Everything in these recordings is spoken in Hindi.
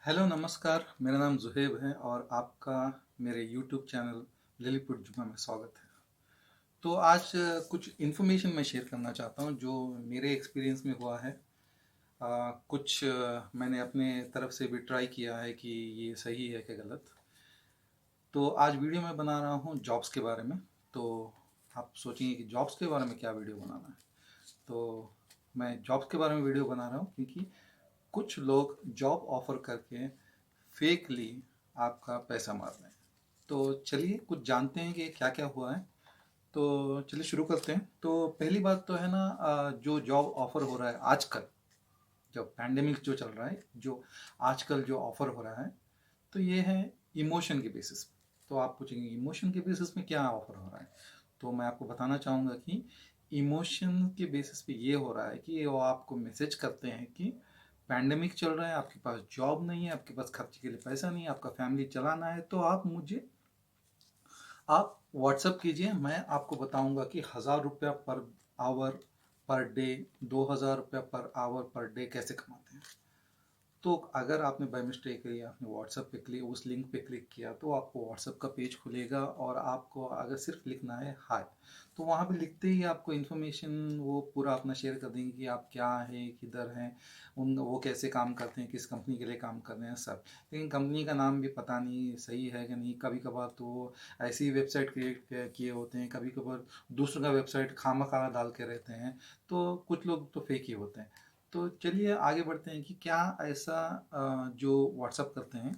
हेलो नमस्कार, मेरा नाम ज़ुहैब है और आपका मेरे यूट्यूब चैनल लिलीपुट जुमा में स्वागत है। तो आज कुछ इन्फॉर्मेशन मैं शेयर करना चाहता हूँ जो मेरे एक्सपीरियंस में हुआ है। कुछ मैंने अपने तरफ से भी ट्राई किया है कि ये सही है कि गलत। तो आज वीडियो मैं बना रहा हूँ जॉब्स के बारे में। तो आप सोचेंगे कि जॉब्स के बारे में क्या वीडियो बनाना है। तो मैं जॉब्स के बारे में वीडियो बना रहा हूँ क्योंकि कुछ लोग जॉब ऑफर करके फेकली आपका पैसा मार रहे हैं। तो चलिए कुछ जानते हैं कि क्या क्या हुआ है। तो चलिए शुरू करते हैं। तो पहली बात तो है ना, जो जॉब ऑफर हो रहा है आजकल, जब पैंडेमिक जो चल रहा है, जो आजकल जो ऑफर हो रहा है, तो ये है इमोशन के बेसिस पे। तो आप पूछेंगे इमोशन के बेसिस में क्या ऑफर हो रहा है। तो मैं आपको बताना चाहूँगा कि इमोशन के बेसिस पे ये हो रहा है कि वो आपको मैसेज करते हैं कि पैंडेमिक चल रहा है, आपके पास जॉब नहीं है, आपके पास खर्चे के लिए पैसा नहीं है, आपका फैमिली चलाना है, तो आप व्हाट्सअप कीजिए। मैं आपको बताऊंगा कि 1,000 रुपया पर आवर पर डे, 2,000 रुपया पर आवर पर डे कैसे कमाते हैं। तो अगर आपने बाय मिस्टेक या आपने व्हाट्सएप पे क्लिक उस लिंक पे क्लिक किया तो आपको व्हाट्सएप का पेज खुलेगा और आपको अगर सिर्फ लिखना है हाय, तो वहाँ पे लिखते ही आपको इन्फॉर्मेशन वो पूरा अपना शेयर कर देंगे कि आप क्या हैं, किधर हैं, उन वो कैसे काम करते हैं, किस कंपनी के लिए काम कर रहे हैं, सब। लेकिन कंपनी का नाम भी पता नहीं सही है कि नहीं। कभी कभार तो वो ऐसी वेबसाइट क्रिएट किए होते हैं, कभी कभार दूसरों का वेबसाइट खामा डाल के रहते हैं। तो कुछ लोग तो फेक ही होते हैं। तो चलिए आगे बढ़ते हैं कि क्या ऐसा जो व्हाट्सअप करते हैं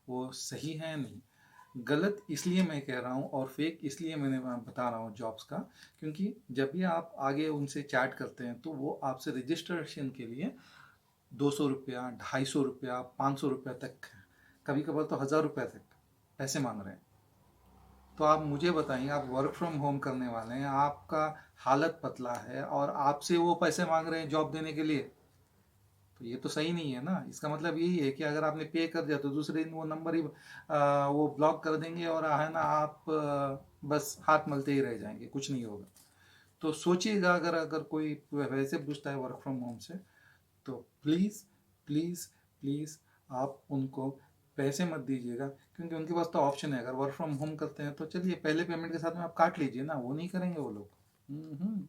वो सही है नहीं। गलत इसलिए मैं कह रहा हूँ और फेक इसलिए मैंने बता रहा हूँ जॉब्स का, क्योंकि जब भी आप आगे उनसे चैट करते हैं तो वो आपसे रजिस्ट्रेशन के लिए 200 रुपया, 250 रुपया, 500 रुपया तक, कभी कभार तो 1,000 रुपया तक पैसे मांग रहे हैं। तो आप मुझे बताइए, आप वर्क फ्रॉम होम करने वाले हैं, आपका हालत पतला है और आपसे वो पैसे मांग रहे हैं जॉब देने के लिए। तो ये तो सही नहीं है ना। इसका मतलब यही है कि अगर आपने पे कर दिया तो दूसरे दिन वो नंबर ही वो ब्लॉक कर देंगे और है ना, आप बस हाथ मलते ही रह जाएंगे, कुछ नहीं होगा। तो सोचिएगा, अगर अगर कोई वैसे पूछता है वर्क फ्रॉम होम से, तो प्लीज़ प्लीज़ प्लीज़ आप उनको पैसे मत दीजिएगा, क्योंकि उनके पास तो ऑप्शन है। अगर वर्क फ्रॉम होम करते हैं तो चलिए पहले पेमेंट के साथ में आप काट लीजिए ना, वो नहीं करेंगे वो लोग।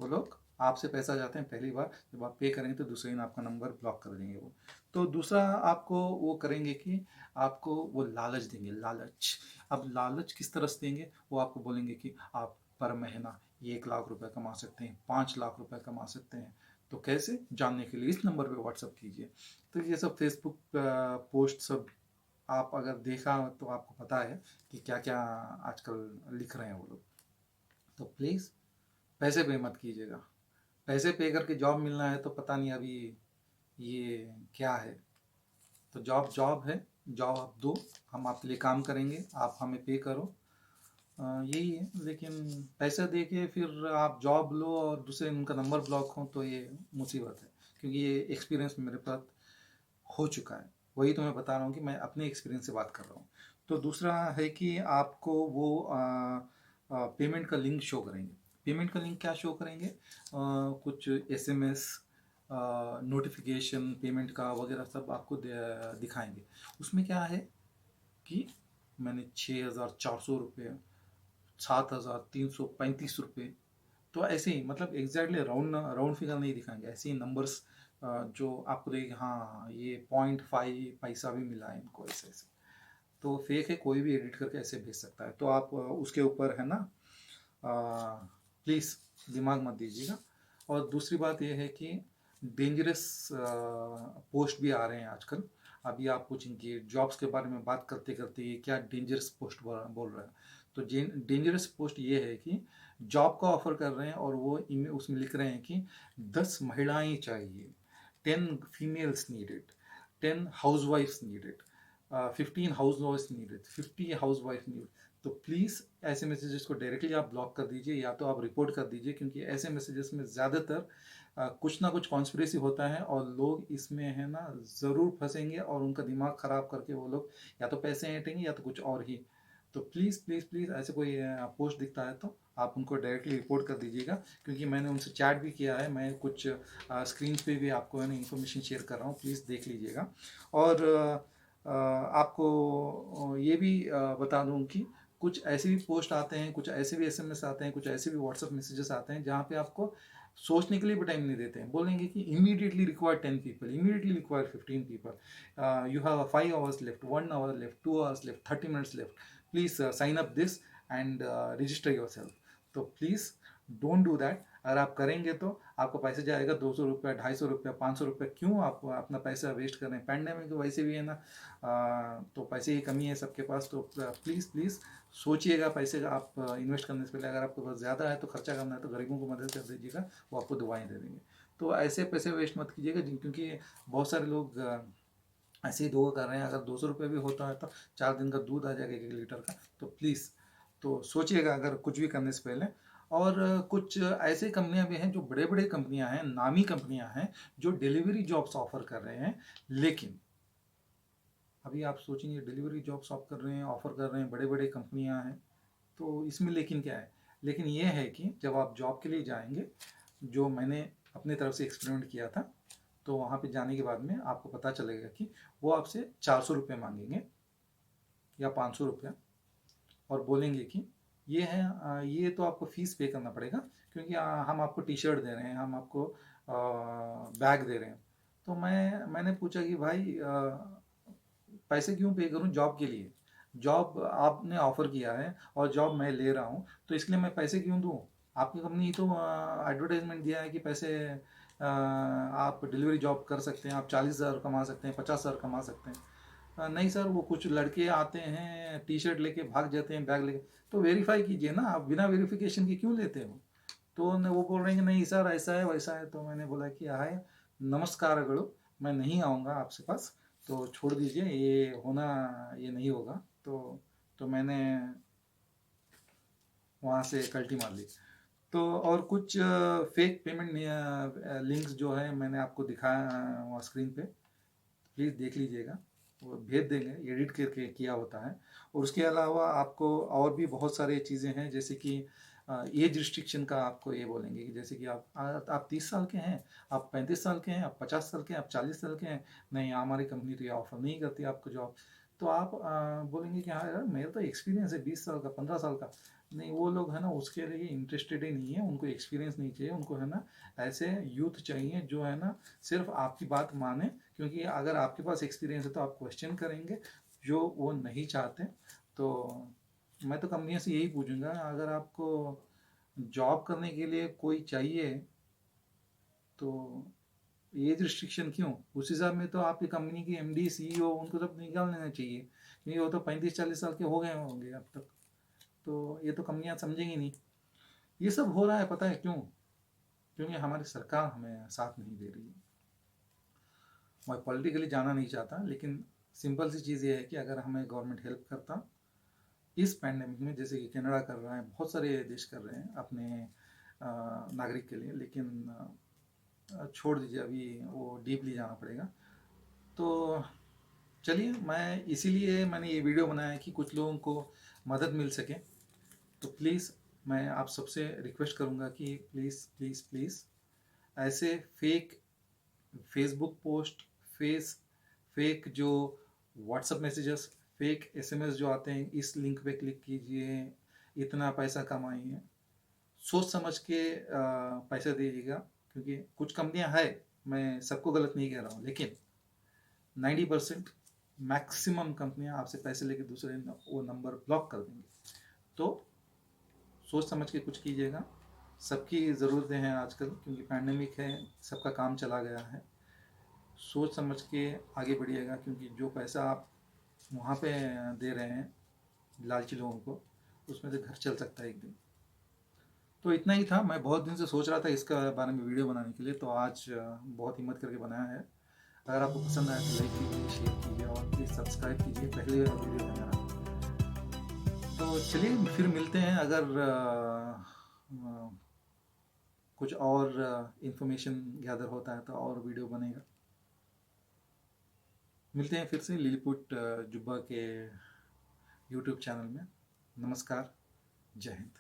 वो लोग आपसे पैसा जाते हैं पहली बार, जब आप पे करेंगे तो दूसरे दिन आपका नंबर ब्लॉक कर देंगे वो। तो दूसरा आपको वो करेंगे कि आपको वो लालच देंगे, लालच। अब लालच किस तरह से देंगे, वो आपको बोलेंगे कि आप पर महीना 1 लाख रुपए कमा सकते हैं, 5 लाख रुपए कमा सकते हैं। तो कैसे जानने के लिए इस नंबर पे व्हाट्सअप कीजिए। तो ये सब फेसबुक पोस्ट सब आप अगर देखा तो आपको पता है कि क्या क्या आजकल लिख रहे हैं वो लोग। तो प्लीज़ पैसे पे मत कीजिएगा। पैसे पे करके जॉब मिलना है तो पता नहीं अभी ये क्या है। तो जॉब जॉब है, जॉब आप दो, हम आपके लिए काम करेंगे, आप हमें पे करो। यही है। लेकिन पैसा दे के फिर आप जॉब लो और दूसरे उनका नंबर ब्लॉक हो तो ये मुसीबत है, क्योंकि ये एक्सपीरियंस मेरे पास हो चुका है। वही तो मैं बता रहा हूँ कि मैं अपने एक्सपीरियंस से बात कर रहा हूँ। तो दूसरा है कि आपको वो पेमेंट का लिंक शो करेंगे। पेमेंट का लिंक क्या शो करेंगे, कुछ एसएमएस नोटिफिकेशन पेमेंट का वगैरह सब आपको दिखाएंगे। उसमें क्या है कि मैंने 6,400 रुपये, 7,335 रुपये, तो ऐसे ही मतलब एग्जैक्टली राउंड राउंड फिगर नहीं दिखाएंगे, ऐसे ही नंबर्स जो आपको देखेंगे, हाँ ये 0.5 पैसा भी मिला है इनको, ऐसे ऐसे। तो फेक है, कोई भी एडिट करके ऐसे भेज सकता है। तो आप उसके ऊपर है ना, प्लीज़ दिमाग मत दीजिएगा। और दूसरी बात यह है कि डेंजरस पोस्ट भी आ रहे हैं आजकल। अभी आप पूछेंगे जॉब्स के बारे में बात करते करते ये क्या डेंजरस पोस्ट बोल रहा है। तो डेंजरस पोस्ट ये है कि जॉब का ऑफर कर रहे हैं और वो उसमें लिख रहे हैं कि 10 महिलाएं चाहिए, 10 फीमेल्स नीडेड, 10 हाउस वाइफ्स नीडेड, 15 हाउस वाइफ्स नीडेड, 50 हाउस वाइफ नीडेड। तो प्लीज़ ऐसे मैसेजेस को डायरेक्टली आप ब्लॉक कर दीजिए या तो आप रिपोर्ट कर दीजिए, क्योंकि ऐसे मैसेजेस में ज़्यादातर कुछ ना कुछ कॉन्स्पिरेसी होता है और लोग इसमें है ना ज़रूर फंसेंगे और उनका दिमाग ख़राब करके वो लोग या तो पैसे ऐंठेंगे या तो कुछ और ही। तो प्लीज़ प्लीज़ प्लीज़ ऐसे कोई पोस्ट दिखता है तो आप उनको डायरेक्टली रिपोर्ट कर दीजिएगा, क्योंकि मैंने उनसे चैट भी किया है। मैं कुछ स्क्रीन पे भी आपको है ना इन्फॉर्मेशन शेयर कर रहा हूँ, प्लीज़ देख लीजिएगा। और आपको ये भी बता दूँ कि कुछ ऐसे भी पोस्ट आते हैं, कुछ ऐसे भी SMS आते हैं, कुछ ऐसे भी व्हाट्सएप मैसेजेस आते हैं जहाँ पे आपको सोचने के लिए भी टाइम नहीं देते हैं। बोलेंगे कि immediately require 10 people, immediately require 15 people, you have 5 hours left, 1 hour left, 2 hours left, 30 minutes left, please sign up this and register yourself. तो प्लीज़ डोंट डू दैट। अगर आप करेंगे तो आपको पैसे जाएगा 200 रुपये, 250 रुपये, 500 रुपये। क्यों आप अपना पैसा वेस्ट कर रहे हैं? पैंडेमिक वैसे भी है ना, तो पैसे की कमी है सबके पास। तो प्लीज़ प्लीज़ सोचिएगा पैसे का आप इन्वेस्ट करने से पहले। अगर आपके पास ज़्यादा है तो खर्चा करना है तो गरीबों को मदद कर दीजिएगा, वो आपको दुआएं दे देंगे। तो ऐसे पैसे वेस्ट मत कीजिएगा, क्योंकि बहुत सारे लोग ऐसे ही धोखा कर रहे हैं। अगर 200 रुपये भी होता है तो 4 दिन का दूध आ जाएगा 1 लीटर का। तो प्लीज़ तो सोचिएगा अगर कुछ भी करने से पहले। और कुछ ऐसी कंपनियां भी हैं जो बड़े बड़े कंपनियां हैं, नामी कंपनियां हैं, जो डिलीवरी जॉब्स ऑफर कर रहे हैं। लेकिन अभी आप सोचेंगे डिलीवरी जॉब्स ऑफ कर रहे हैं, ऑफर कर रहे हैं, बड़े बड़े कंपनियां हैं, तो इसमें लेकिन क्या है? लेकिन ये है कि जब आप जॉब के लिए जाएंगे, जो मैंने अपने तरफ से एक्सपेरिमेंट किया था, तो वहाँ पे जाने के बाद में आपको पता चलेगा कि वो आपसे 400 रुपये मांगेंगे या 500 रुपया, और बोलेंगे कि ये है, ये तो आपको फ़ीस पे करना पड़ेगा, क्योंकि हम आपको टी शर्ट दे रहे हैं, हम आपको बैग दे रहे हैं। तो मैंने पूछा कि भाई पैसे क्यों पे करूं जॉब के लिए? जॉब आपने ऑफर किया है और जॉब मैं ले रहा हूं, तो इसलिए मैं पैसे क्यों दूं? आपकी कंपनी तो एडवर्टाइजमेंट दिया है कि पैसे आप डिलीवरी जॉब कर सकते हैं, आप 40,000 कमा सकते हैं, 50,000 कमा सकते हैं। नहीं सर, वो कुछ लड़के आते हैं टी शर्ट लेके भाग जाते हैं, बैग लेके। तो वेरीफाई कीजिए ना, आप बिना वेरिफिकेशन के क्यों लेते हो? तो वो बोल रहे हैं कि नहीं सर ऐसा है वैसा है। तो मैंने बोला कि हाय नमस्कार अगड़ो, मैं नहीं आऊँगा आपसे पास, तो छोड़ दीजिए, ये नहीं होगा। तो मैंने वहाँ से कल्टी मार ली। तो और कुछ फेक पेमेंट लिंक्स जो है मैंने आपको दिखाया वहाँ स्क्रीन पे, प्लीज़ देख लीजिएगा, वो भेज देंगे, एडिट करके किया होता है। और उसके अलावा आपको और भी बहुत सारी चीज़ें हैं, जैसे कि एज रिस्ट्रिक्शन का आपको ये बोलेंगे कि जैसे कि आप 30 साल के हैं, आप 35 साल के हैं, आप 50 साल के हैं, आप 40 साल के हैं, नहीं हमारी कंपनी तो ये ऑफर नहीं करती आपको जॉब। तो आप बोलेंगे कि हाँ यार मेरा तो एक्सपीरियंस है 20 साल का, 15 साल का। नहीं, वो लोग है ना उसके लिए इंटरेस्टेड ही नहीं है, उनको एक्सपीरियंस नहीं चाहिए, उनको है ना ऐसे यूथ चाहिए जो है ना सिर्फ आपकी बात माने। क्योंकि अगर आपके पास एक्सपीरियंस है तो आप क्वेश्चन करेंगे, जो वो नहीं चाहते। तो मैं तो कंपनियों से यही पूछूंगा, अगर आपको जॉब करने के लिए कोई चाहिए तो एज रिस्ट्रिक्शन क्यों? उस हिसाब में तो आपकी कंपनी की MD CEO उनको सब निकाल लेना चाहिए, क्योंकि वो तो 35-40 साल के हो गए होंगे अब तक। तो ये तो कंपनियां समझेंगी नहीं। ये सब हो रहा है पता है क्यों? क्योंकि हमारी सरकार हमें साथ नहीं दे रही है। मैं पॉलिटिकली जाना नहीं चाहता, लेकिन सिंपल सी चीज़ ये है कि अगर हमें गवर्नमेंट हेल्प करता इस पैंडेमिक में, जैसे कि कनाडा कर रहा है, बहुत सारे देश कर रहे हैं अपने नागरिक के लिए, लेकिन छोड़ दीजिए, अभी वो डीपली जाना पड़ेगा। तो चलिए, मैं इसीलिए मैंने ये वीडियो बनाया कि कुछ लोगों को मदद मिल सके। तो प्लीज़ मैं आप सबसे रिक्वेस्ट करूँगा कि प्लीज़ प्लीज़ प्लीज़ ऐसे फेक फेसबुक पोस्ट, फेक जो व्हाट्सएप मैसेजेस, फेक SMS जो आते हैं, इस लिंक पे क्लिक कीजिए, इतना पैसा कमाइए, सोच समझ के पैसा दीजिएगा। क्योंकि कुछ कंपनियां हैं, मैं सबको गलत नहीं कह रहा हूँ, लेकिन 90% मैक्सिमम कंपनियां आपसे पैसे लेके दूसरे वो नंबर ब्लॉक कर देंगे। तो सोच समझ के कुछ कीजिएगा। सबकी ज़रूरतें हैं आजकल, क्योंकि पैंडेमिक है, सबका काम चला गया है। सोच समझ के आगे बढ़िएगा, क्योंकि जो पैसा आप वहाँ पे दे रहे हैं लालची लोगों को, उसमें से घर चल सकता है एक दिन। तो इतना ही था, मैं बहुत दिन से सोच रहा था इसका बारे में वीडियो बनाने के लिए, तो आज बहुत हिम्मत करके बनाया है। अगर आपको पसंद आया तो लाइक कीजिए, शेयर कीजिए और प्लीज़ सब्सक्राइब कीजिए, पहले वीडियो है मेरा। तो चलिए फिर मिलते हैं, अगर कुछ और इन्फॉर्मेशन गैदर होता है तो और वीडियो बनेगा। मिलते हैं फिर से लिलीपुट जुब्बा के YouTube चैनल में। नमस्कार, जय हिंद।